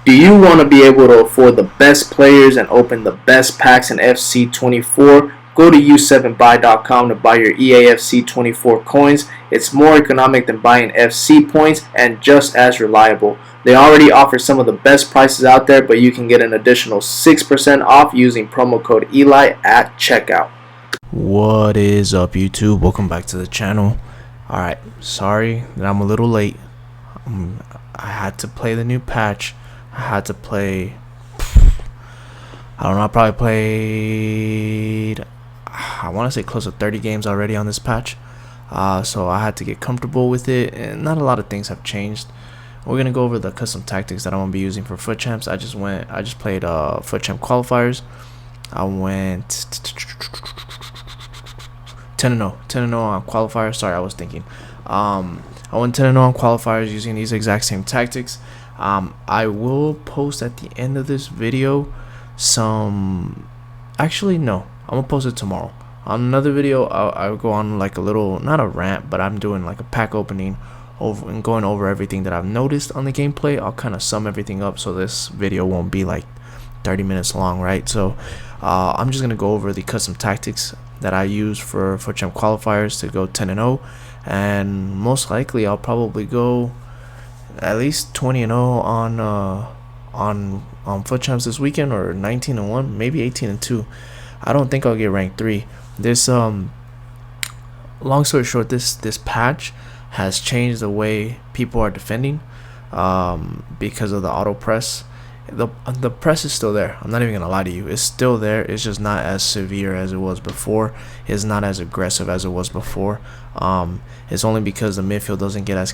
Do you want to be able to afford the best players and open the best packs in FC24? Go to u7buy.com to buy your EAFC24 coins. It's more economic than buying FC points and just as reliable. They already offer some of the best prices out there, but you can get an additional 6% off using promo code Eli at checkout. What is up, YouTube? Welcome back to the channel. Alright, sorry that I'm a little late. I had to play the new patch. I had to play, I don't know, I probably played, I want to say close to 30 games already on this patch. So I had to get comfortable with it, and not a lot of things have changed. We're going to go over the custom tactics that I'm going to be using for FUT Champs. I just played FUT Champ qualifiers. I went 10-0 on qualifiers. Sorry, I was thinking. I went 10-0 on qualifiers using these exact same tactics. I will post at the end of this video some, actually no, I'm gonna post it tomorrow. On another video, I'll go on like a little, not a rant, but I'm doing like a pack opening over and going over everything that I've noticed on the gameplay. I'll kind of sum everything up, so this video won't be like 30 minutes long, right? So I'm just gonna go over the custom tactics that I use for Champ qualifiers to go 10-0, and most likely I'll probably go at least 20-0 on FUT Champs this weekend, or 19-1, maybe 18-2. I don't think I'll get ranked 3. This long story short, this patch has changed the way people are defending because of the auto press. The press is still there. I'm not even gonna lie to you, it's still there. It's just not as severe as it was before. It's not as aggressive as it was before. It's only because the midfield doesn't get as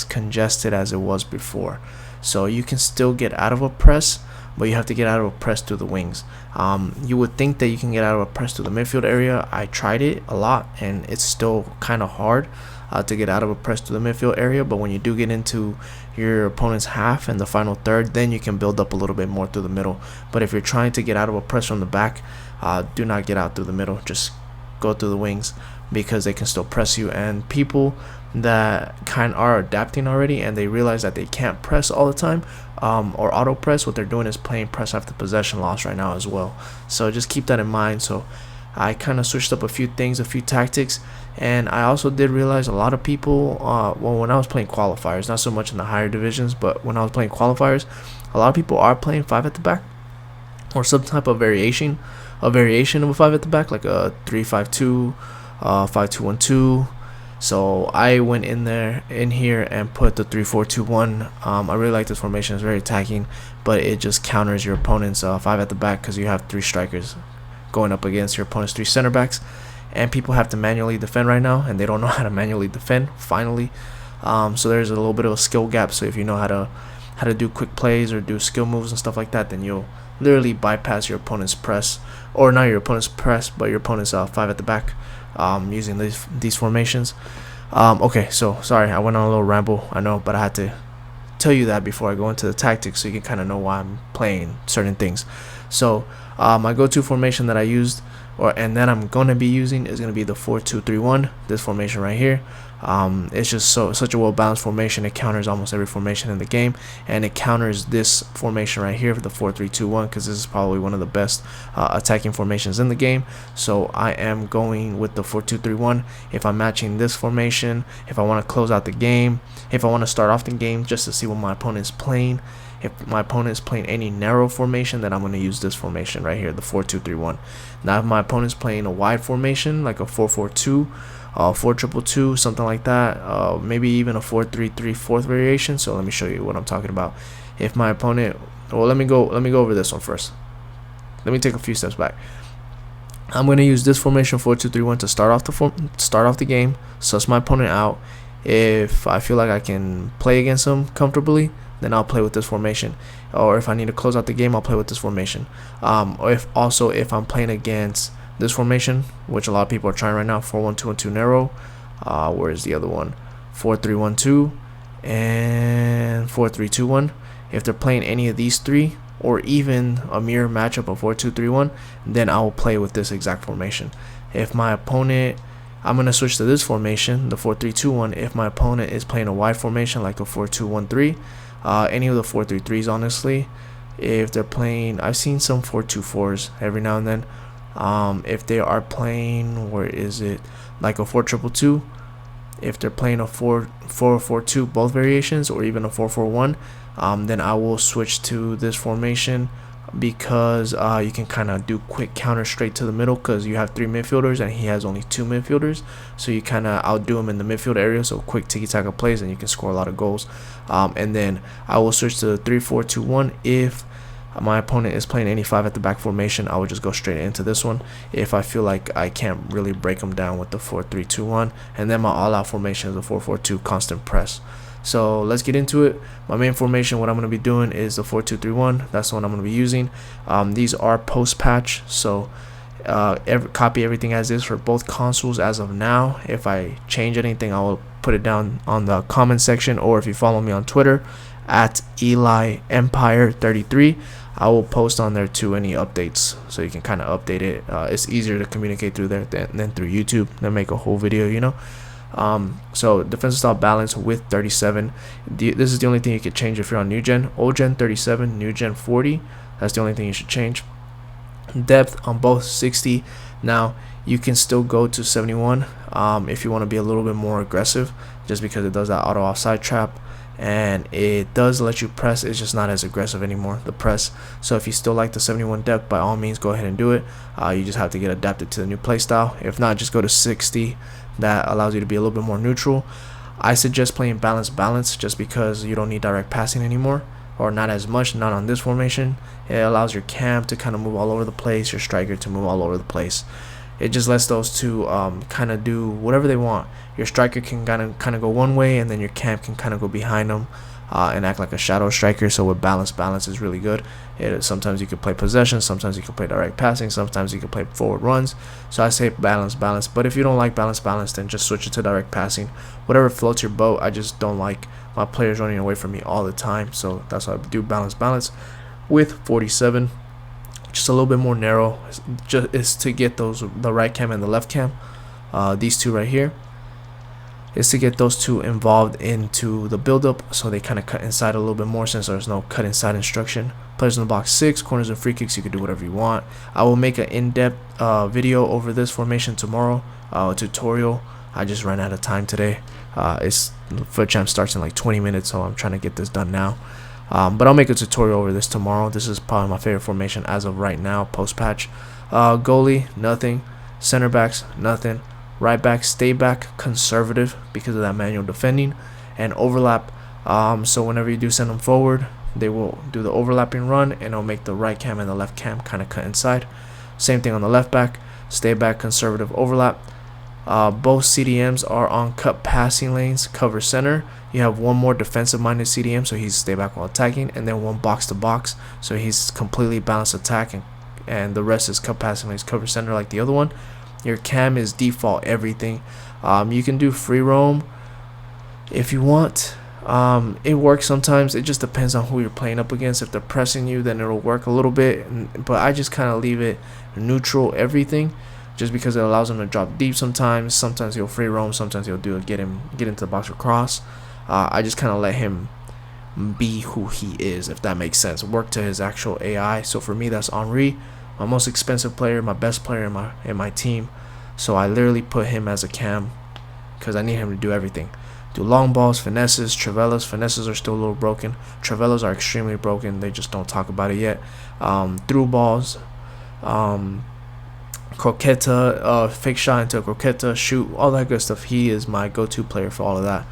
congested as it was before. So you can still get out of a press, but you have to get out of a press through the wings. You would think that you can get out of a press through the midfield area. I tried it a lot, and it's still kind of hard to get out of a press to the midfield area, but when you do get into your opponent's half and the final third, then you can build up a little bit more through the middle. But if you're trying to get out of a press from the back, do not get out through the middle. Just go through the wings, because they can still press you. And people that kind of are adapting already, and they realize that they can't press all the time or auto press, what they're doing is playing press after possession loss right now as well. So just keep that in mind. So I kind of switched up a few things, a few tactics, and I also did realize a lot of people, well, when I was playing qualifiers, not so much in the higher divisions, but when I was playing qualifiers, a lot of people are playing 5 at the back, or some type of variation of a 5 at the back, like a 3-5-2, 5-2-1-2. So I went in here and put the 3-4-2-1. I really like this formation. It's very attacking, but it just counters your opponent's 5 at the back, because you have 3 strikers going up against your opponent's 3 center backs, and people have to manually defend right now, and they don't know how to manually defend finally. So there's a little bit of a skill gap. So if you know how to do quick plays or do skill moves and stuff like that, then you'll literally bypass your opponent's press, or not your opponent's press, but your opponent's 5 at the back, using these formations. Okay, so sorry, I went on a little ramble, I know, but I had to tell you that before I go into the tactics, so you can kind of know why I'm playing certain things. So my go-to formation that I used, and then I'm going to be using, is going to be the 4-2-3-1, this formation right here. It's just such a well-balanced formation. It counters almost every formation in the game, and it counters this formation right here for the 4-3-2-1, because this is probably one of the best attacking formations in the game. So I am going with the 4-2-3-1 if I'm matching this formation, if I want to close out the game, if I want to start off the game just to see what my opponent is playing. If my opponent is playing any narrow formation, then I'm going to use this formation right here, the 4-2-3-1. Now if my opponent is playing a wide formation, like a 4-4-2, 4-2-2, something like that, maybe even a 4-3-3 fourth variation. So let me show you what I'm talking about. If my opponent, well, let me go over this one first. Let me take a few steps back. I'm going to use this formation 4-2-3-1 to start off the game, suss my opponent out. If I feel like I can play against him comfortably, then I'll play with this formation. Or if I need to close out the game, I'll play with this formation. Or if I'm playing against this formation, which a lot of people are trying right now, 4-1-2-1-2 narrow. Where is the other one? 4-3-1-2 and 4-3-2-1. If they're playing any of these 3, or even a mirror matchup of 4-2-3-1, then I will play with this exact formation. If my opponent, I'm going to switch to this formation, the 4-3-2-1. If my opponent is playing a wide formation like a 4-2-1-3, any of the 4-3-3s, honestly. If they're playing, I've seen some 4-2-4s every now and then. If they are playing, where is it, like a 4-2-2, if they're playing a 4-4-2, both variations, or even a 4-4-1, then I will switch to this formation, because you can kind of do quick counter straight to the middle, because you have 3 midfielders and he has only 2 midfielders, so you kind of outdo him in the midfield area. So quick tiki-taka plays, and you can score a lot of goals. And then I will switch to 3-4-2-1 if my opponent is playing any 5 at the back formation. I would just go straight into this one if I feel like I can't really break them down with the 4-3-2-1. And then my all-out formation is a 4-4-2 constant press. So let's get into it. My main formation, what I'm going to be doing is the 4-2-3-1. That's the one I'm going to be using. These are post-patch, so copy everything as is for both consoles as of now. If I change anything, I will put it down on the comment section, or if you follow me on Twitter at Eli Empire 33, I will post on there too any updates, so you can kind of update it. It's easier to communicate through there than through YouTube, then make a whole video, you know. So defensive style balance with 37. This is the only thing you could change if you're on new gen. Old gen 37, new gen 40. That's the only thing you should change. Depth on both 60. Now you can still go to 71 if you want to be a little bit more aggressive, just because it does that auto offside trap, and it does let you press. It's just not as aggressive anymore, the press. So if you still like the 71 depth, by all means go ahead and do it. You just have to get adapted to the new playstyle. If not, just go to 60. That allows you to be a little bit more neutral. I suggest playing balance just because you don't need direct passing anymore, or not as much, not on this formation. It allows your cam to kind of move all over the place, your striker to move all over the place. It just lets those two kind of do whatever they want. Your striker can kind of go one way, and then your cam can kind of go behind them and act like a shadow striker. So with balance is really good. Sometimes you could play possession, sometimes you can play direct passing, sometimes you can play forward runs. So I say balance. But if you don't like balance, then just switch it to direct passing. Whatever floats your boat. I just don't like my players running away from me all the time, so that's why I do balance with 47. Just a little bit more narrow, just is to get the right cam and the left cam. These two right here is to get those two involved into the build-up, so they kind of cut inside a little bit more, since there's no cut inside instruction. Players in the box 6, corners and free kicks, you can do whatever you want. I will make an in-depth video over this formation tomorrow, a tutorial. I just ran out of time today. FUT Champ starts in like 20 minutes, so I'm trying to get this done now. But I'll make a tutorial over this tomorrow. This is probably my favorite formation as of right now, post-patch. Goalie, nothing. Center backs, nothing. Right back, stay back, conservative because of that manual defending. And overlap, so whenever you do send them forward, they will do the overlapping run, and it'll make the right cam and the left cam kind of cut inside. Same thing on the left back, stay back, conservative, overlap. Both CDMs are on cut passing lanes, cover center. You have one more defensive minded CDM, so he's stay back while attacking, and then one box to box, so he's completely balanced attack, and the rest is cut passing lanes, cover center like the other one. Your cam is default everything. You can do free roam if you want. It works sometimes. It just depends on who you're playing up against. If they're pressing you, then it'll work a little bit, but I just kind of leave it neutral everything, just because it allows him to drop deep sometimes. Sometimes he'll free roam, sometimes he'll get into the box or cross. I just kind of let him be who he is, if that makes sense. Work to his actual AI. So for me, that's Henry, my most expensive player, my best player in my team. So I literally put him as a cam because I need him to do everything. Do long balls, finesses, Trivelas. Finesses are still a little broken. Trivelas are extremely broken. They just don't talk about it yet. Through balls, croqueta, fake shot into a croqueta, shoot, all that good stuff. He is my go-to player for all of that.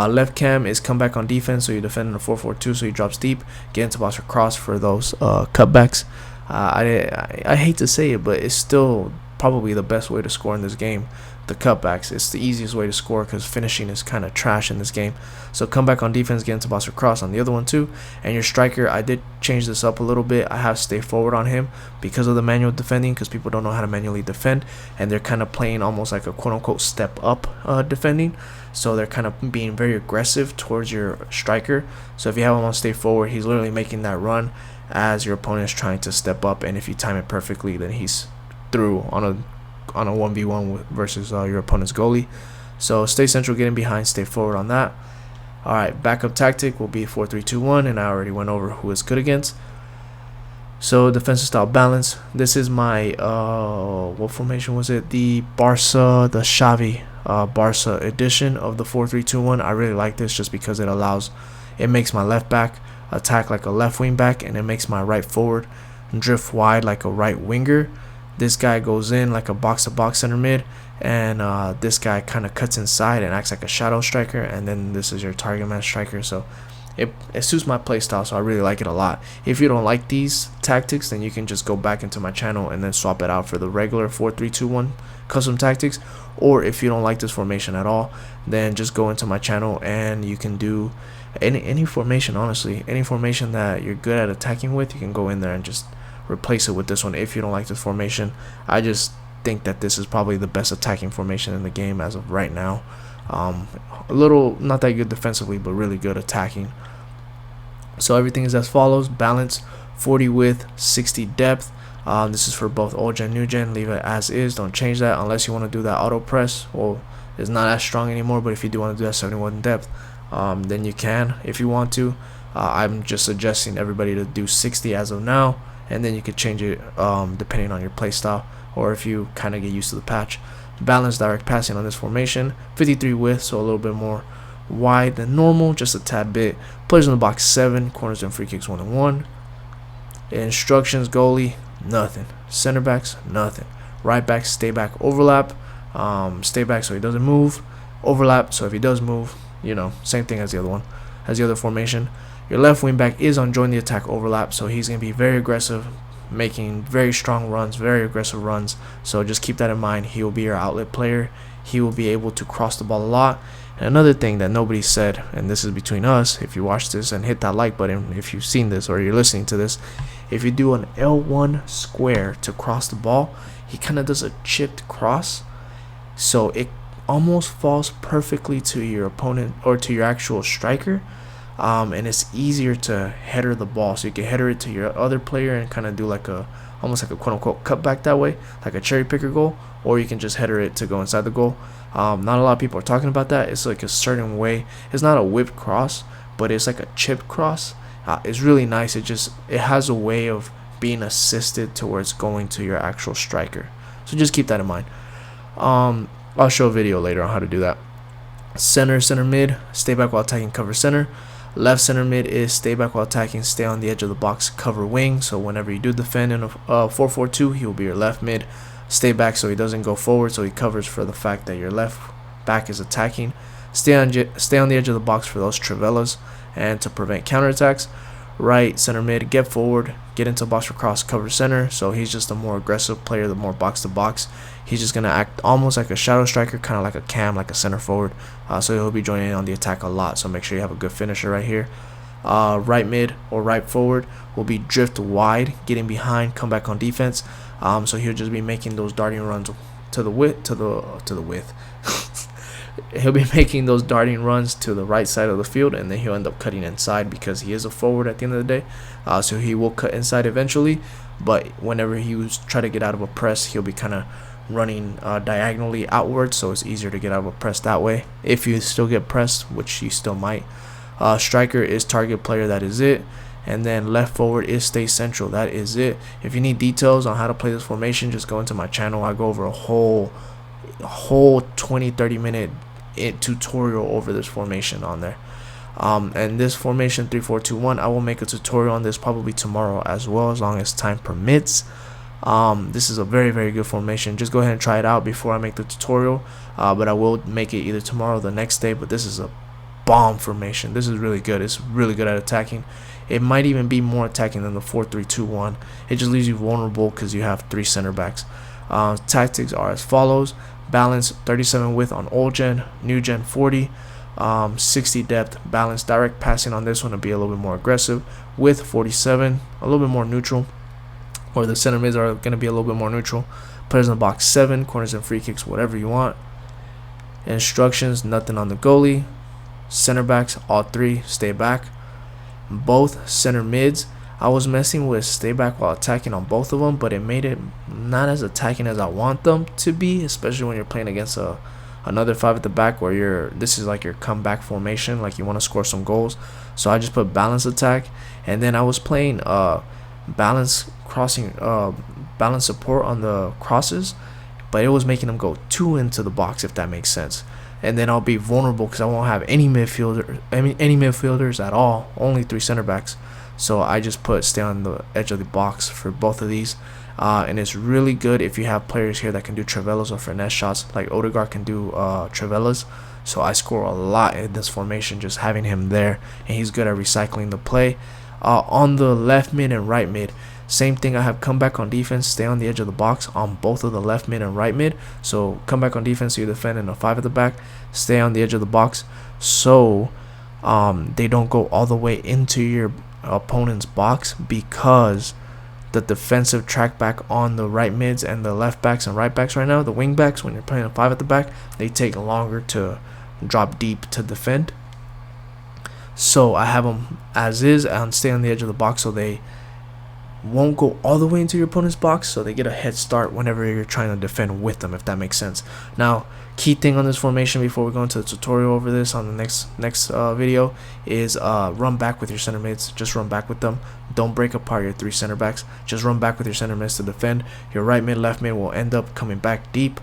Left cam is come back on defense, so you defend in a 4-4-2, so he drops deep, get into box or cross for those cutbacks. I hate to say it, but it's still probably the best way to score in this game. The cutbacks, it's the easiest way to score because finishing is kind of trash in this game. So come back on defense, get into box or cross on the other one too. And your striker, I did change this up a little bit. I have stay forward on him because of the manual defending, because people don't know how to manually defend, and they're kind of playing almost like a quote-unquote step up defending. So they're kind of being very aggressive towards your striker. So if you have him on stay forward, he's literally making that run as your opponent is trying to step up, and if you time it perfectly, then he's through on a 1v1 versus your opponent's goalie. So stay central, getting behind, stay forward on that. Alright, backup tactic will be 4-3-2-1, and I already went over who it's good against. So defensive style balance. This is my what formation was it? The Barca, the Xavi Barca edition of the 4-3-2-1. I really like this just because it makes my left back attack like a left wing back, and it makes my right forward drift wide like a right winger. This guy goes in like a box to box center mid, and this guy kind of cuts inside and acts like a shadow striker, and then this is your target man striker. So it suits my playstyle, so I really like it a lot. If you don't like these tactics, then you can just go back into my channel and then swap it out for the regular 4-3-2-1 custom tactics. Or if you don't like this formation at all, then just go into my channel and you can do any formation. Honestly, any formation that you're good at attacking with, you can go in there and just replace it with this one. If you don't like this formation, I just think that this is probably the best attacking formation in the game as of right now. A little not that good defensively, but really good attacking. So everything is as follows: balance, 40 width, 60 depth. This is for both old gen, new gen. Leave it as is, don't change that unless you want to do that auto press. Well, it's not as strong anymore, but if you do want to do that 71 depth, then you can if you want to. I'm just suggesting everybody to do 60 as of now, and then you could change it depending on your play style, or if you kind of get used to the patch. Balance, direct passing on this formation, 53 width, so a little bit more wide than normal, just a tad bit. Players in the box 7, corners and free kicks 1 and 1. Instructions: goalie, nothing. Center backs, nothing. Right back, stay back, overlap. Stay back so he doesn't move. Overlap, so if he does move, same thing as the other one, as the other formation. Your left wing back is on join the attack overlap, so he's going to be very aggressive, making very strong runs, very aggressive runs. So just keep that in mind. He will be your outlet player. He will be able to cross the ball a lot. And another thing that nobody said, and this is between us, if you watch this and hit that like button, if you've seen this or you're listening to this, if you do an L1 square to cross the ball, he kind of does a chipped cross, so it almost falls perfectly to your opponent or to your actual striker. And it's easier to header the ball, so you can header it to your other player and kind of do almost like a quote-unquote cutback that way, like a cherry picker goal, or you can just header it to go inside the goal. Not a lot of people are talking about that. It's like a certain way. It's not a whipped cross, but it's like a chipped cross. It's really nice. It has a way of being assisted towards going to your actual striker. So just keep that in mind. I'll show a video later on how to do that. Center mid, stay back while attacking, cover center. Left center mid is stay back while attacking, stay on the edge of the box, cover wing. So whenever you do defend in a 4-4-2, he will be your left mid. Stay back so he doesn't go forward, so he covers for the fact that your left back is attacking. Stay on the edge of the box for those trivelas and to prevent counterattacks. Right center mid, get forward, get into box for cross, cover center. So he's just a more aggressive player, the more box to box. He's just going to act almost like a shadow striker, kind of like a cam, like a center forward. So he'll be joining in on the attack a lot, so make sure you have a good finisher right here. Right mid or right forward will be drift wide, getting behind, come back on defense. So he'll just be making those darting runs to the width. He'll be making those darting runs to the right side of the field, and then he'll end up cutting inside because he is a forward at the end of the day. So he will cut inside eventually, but whenever he try to get out of a press, he'll be kind of running diagonally outwards, so it's easier to get out of a press that way. If you still get pressed, which you still might. Striker is target player, that is it. And then left forward is stay central, that is it. If you need details on how to play this formation, just go into my channel. I go over a whole 20-30 minute tutorial over this formation on there. And this formation 3-4-2-1, I will make a tutorial on this probably tomorrow as well, as long as time permits. This is a very, very good formation. Just go ahead and try it out before I make the tutorial, but I will make it either tomorrow or the next day. But this is a bomb formation. This is really good. It's really good at attacking. It might even be more attacking than the 4-3-2-1. It just leaves you vulnerable because you have 3 center backs. Tactics are as follows: balance, 37 width on old gen, new gen 40, 60 depth. Balance, direct passing on this one to be a little bit more aggressive. Width 47, a little bit more neutral, or the center mids are going to be a little bit more neutral. Players in the box 7, corners and free kicks, whatever you want. Instructions: nothing on the goalie. Center backs, all 3 stay back. Both center mids, I was messing with stay back while attacking on both of them, but it made it not as attacking as I want them to be, especially when you're playing against a another 5 at the back where this is like your comeback formation, like you want to score some goals. So I just put balance attack, and then I was playing balance crossing, balance support on the crosses, but it was making them go too into the box, if that makes sense. And then I'll be vulnerable because I won't have any midfielders at all, only 3 center backs. So I just put stay on the edge of the box for both of these. And it's really good if you have players here that can do Travellas or finesse shots, like Odegaard can do Travellas. So I score a lot in this formation just having him there, and he's good at recycling the play. On the left mid and right mid, same thing. I have come back on defense, stay on the edge of the box on both of the left mid and right mid. So come back on defense, so you defend in a 5 at the back, stay on the edge of the box, so they don't go all the way into your opponent's box, because the defensive track back on the right mids and the left backs and right backs right now, the wing backs, when you're playing a 5 at the back, they take longer to drop deep to defend. So I have them as is and stay on the edge of the box, so they won't go all the way into your opponent's box, so they get a head start whenever you're trying to defend with them, if that makes sense. Now, key thing on this formation before we go into the tutorial over this on the next video is run back with your center mids. Just run back with them. Don't break apart your 3 center backs. Just run back with your center mids to defend. Your right mid, left mid will end up coming back deep.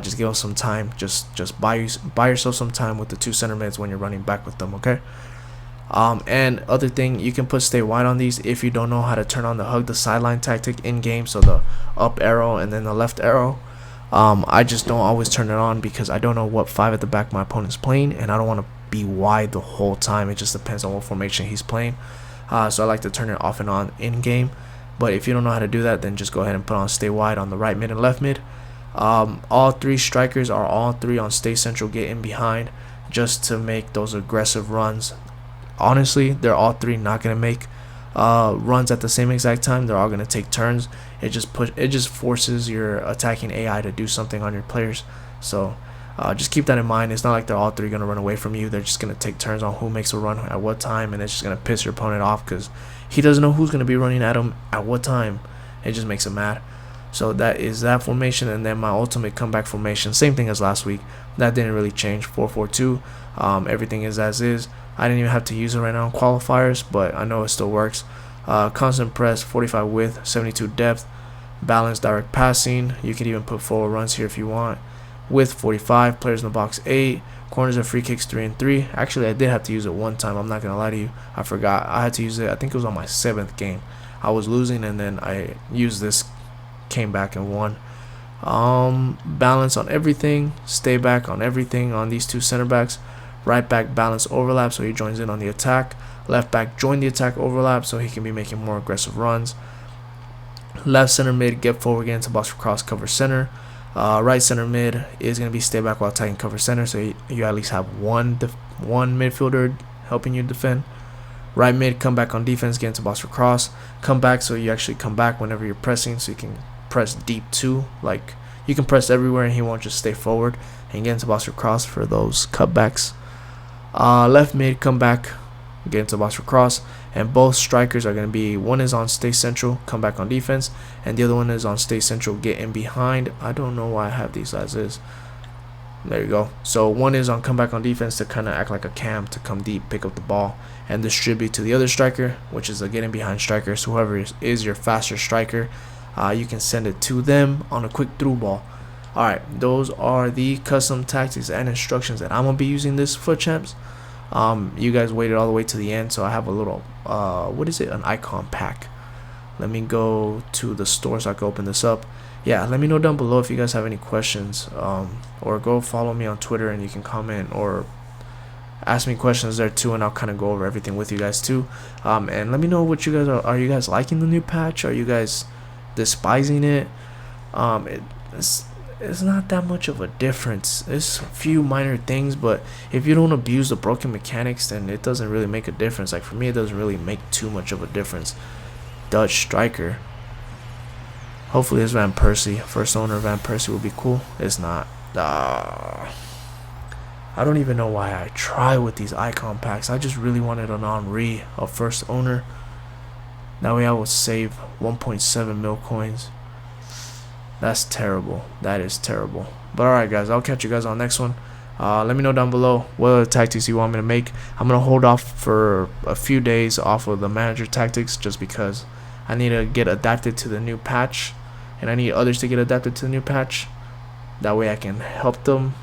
Just give them some time. Just buy yourself some time with the 2 center mids when you're running back with them, okay? And other thing, you can put stay wide on these if you don't know how to turn on the hug the sideline tactic in game, so the up arrow and then the left arrow. I just don't always turn it on because I don't know what 5 at the back my opponent's playing, and I don't want to be wide the whole time. It just depends on what formation he's playing. So I like to turn it off and on in game. But if you don't know how to do that, then just go ahead and put on stay wide on the right mid and left mid. All 3 strikers are all 3 on stay central, get in behind, just to make those aggressive runs. Honestly, they're all 3 not going to make runs at the same exact time. They're all going to take turns. It just forces your attacking AI to do something on your players. So just keep that in mind. It's not like they're all 3 going to run away from you. They're just going to take turns on who makes a run at what time, and it's just going to piss your opponent off because he doesn't know who's going to be running at him at what time. It just makes him mad. So that is that formation. And then my ultimate comeback formation, same thing as last week. That didn't really change. 4-4-2. Everything is as is. I didn't even have to use it right now in qualifiers, but I know it still works. Constant press, 45 width, 72 depth, balanced direct passing. You can even put forward runs here if you want. Width 45, players in the box 8, corners and free kicks 3 and 3. Actually, I did have to use it one time. I'm not gonna lie to you. I forgot. I had to use it. I think it was on my 7th game. I was losing, and then I used this, came back and won. Balance on everything, stay back on everything on these 2 center backs. Right back balance overlap, so he joins in on the attack. Left back join the attack overlap, so he can be making more aggressive runs. Left center mid get forward, get into box for cross, cover center. Right center mid is going to be stay back while attacking, cover center, so you at least have one midfielder helping you defend. Right mid come back on defense, get into box for cross, come back, so you actually come back whenever you're pressing, so you can press deep too. Like, you can press everywhere and he won't just stay forward, and get into box for cross for those cutbacks. Left mid come back, get into box for cross, and both strikers are going to be, one is on stay central, come back on defense, and the other one is on stay central, get in behind. I don't know why I have these as is. There you go. So one is on come back on defense to kind of act like a cam, to come deep, pick up the ball, and distribute to the other striker, which is a get in behind striker. So whoever is your faster striker, you can send it to them on a quick through ball. Alright, those are the custom tactics and instructions that I'm going to be using this FUT Champs. You guys waited all the way to the end, so I have a little, what is it, an icon pack. Let me go to the store so I can open this up. Yeah, let me know down below if you guys have any questions, or go follow me on Twitter and you can comment or ask me questions there too, and I'll kind of go over everything with you guys too. And let me know what you guys are you guys liking the new patch? Are you guys despising it? It's not that much of a difference. It's a few minor things, but if you don't abuse the broken mechanics, then it doesn't really make a difference. Like, for me, it doesn't really make too much of a difference. Dutch striker. Hopefully it's Van Persie. First owner of Van Persie would be cool. It's not. I don't even know why I try with these icon packs. I just really wanted an Henry, a first owner. That way I would save 1.7 mil coins. That's terrible. That is terrible. But alright, guys, I'll catch you guys on the next one. Let me know down below what other tactics you want me to make. I'm going to hold off for a few days off of the manager tactics just because I need to get adapted to the new patch. And I need others to get adapted to the new patch. That way I can help them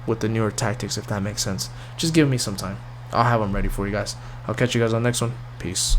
with the newer tactics, if that makes sense. Just give me some time. I'll have them ready for you guys. I'll catch you guys on the next one. Peace.